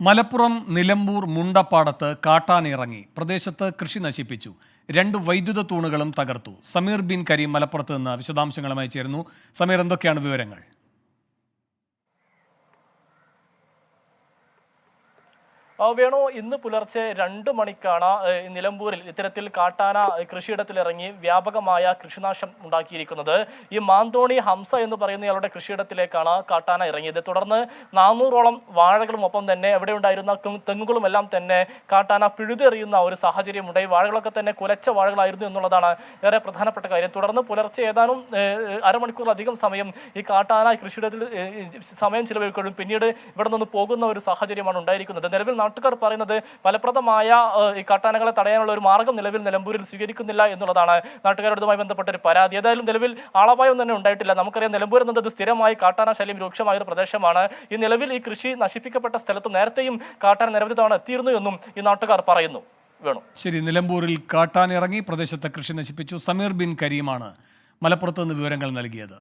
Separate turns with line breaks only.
മലപ്പുറം നിലമ്പൂർ മുണ്ടപ്പാടത്ത് കാട്ടാനിറങ്ങി പ്രദേശത്ത് കൃഷി നശിപ്പിച്ചു. 2 വൈദ്യുത തൂണുകളും തകർത്തു. സമീർ ബിൻ കരീം മലപ്പുറത്ത് നിന്ന് വിശദാംശങ്ങളുമായി ചേരുന്നു. സമീർ, എന്തൊക്കെയാണ് വിവരങ്ങൾ?
വേണു, ഇന്ന് പുലർച്ചെ 2 മണിക്കാണ് നിലമ്പൂരിൽ ഇത്തരത്തിൽ കാട്ടാന കൃഷിയിടത്തിലിറങ്ങി വ്യാപകമായ കൃഷിനാശം ഉണ്ടാക്കിയിരിക്കുന്നത്. ഈ മാന്തോണി ഹംസ എന്ന് പറയുന്നയാളുടെ കൃഷിയിടത്തിലേക്കാണ് കാട്ടാന ഇറങ്ങിയത്. തുടർന്ന് 400ഓളം വാഴകളും ഒപ്പം തന്നെ അവിടെ ഉണ്ടായിരുന്ന തെങ്ങുകളും എല്ലാം തന്നെ കാട്ടാന പിഴുതെറിയുന്ന ഒരു സാഹചര്യമുണ്ടായി. വാഴകളൊക്കെ തന്നെ കുലച്ച വാഴകളായിരുന്നു എന്നുള്ളതാണ് ഏറെ പ്രധാനപ്പെട്ട കാര്യം. തുടർന്ന് പുലർച്ചെ ഏതാനും അരമണിക്കൂറിലധികം സമയം ഈ കാട്ടാന കൃഷിയിടത്തിൽ സമയം ചിലവഴിക്കുകയും പിന്നീട് ഇവിടെ നിന്ന് പോകുന്ന ഒരു സാഹചര്യമാണ് ഉണ്ടായിരിക്കുന്നത്. നിലവിൽ നാട്ടുകാർ പറയുന്നത് ഫലപ്രദമായ ഈ കാട്ടാനകളെ തടയാനുള്ള ഒരു മാർഗം നിലവിൽ നിലമ്പൂരിൽ സ്വീകരിക്കുന്നില്ല എന്നുള്ളതാണ് നാട്ടുകാരുമായി ബന്ധപ്പെട്ട ഒരു പരാതി. ഏതായാലും നിലവിൽ ആളപായം തന്നെ ഉണ്ടായിട്ടില്ല. നമുക്കറിയാം, നിലമ്പൂർ എന്നത് സ്ഥിരമായി കാട്ടാന ശല്യം രൂക്ഷമായ ഒരു പ്രദേശമാണ്. ഈ നിലവിൽ ഈ കൃഷി നശിപ്പിക്കപ്പെട്ട സ്ഥലത്ത് നേരത്തെയും കാട്ടാന നിരവധി തവണ എത്തിയിരുന്നു എന്നും ഈ നാട്ടുകാർ പറയുന്നു. വേണു,
ശരി, നിലമ്പൂരിൽ കാട്ടാനിറങ്ങി പ്രദേശത്തെ കൃഷി നശിപ്പിച്ചു. സമീർ ബിൻ കരീമാണ് മലപ്പുറത്ത് നിന്ന് വിവരങ്ങൾ നൽകിയത്.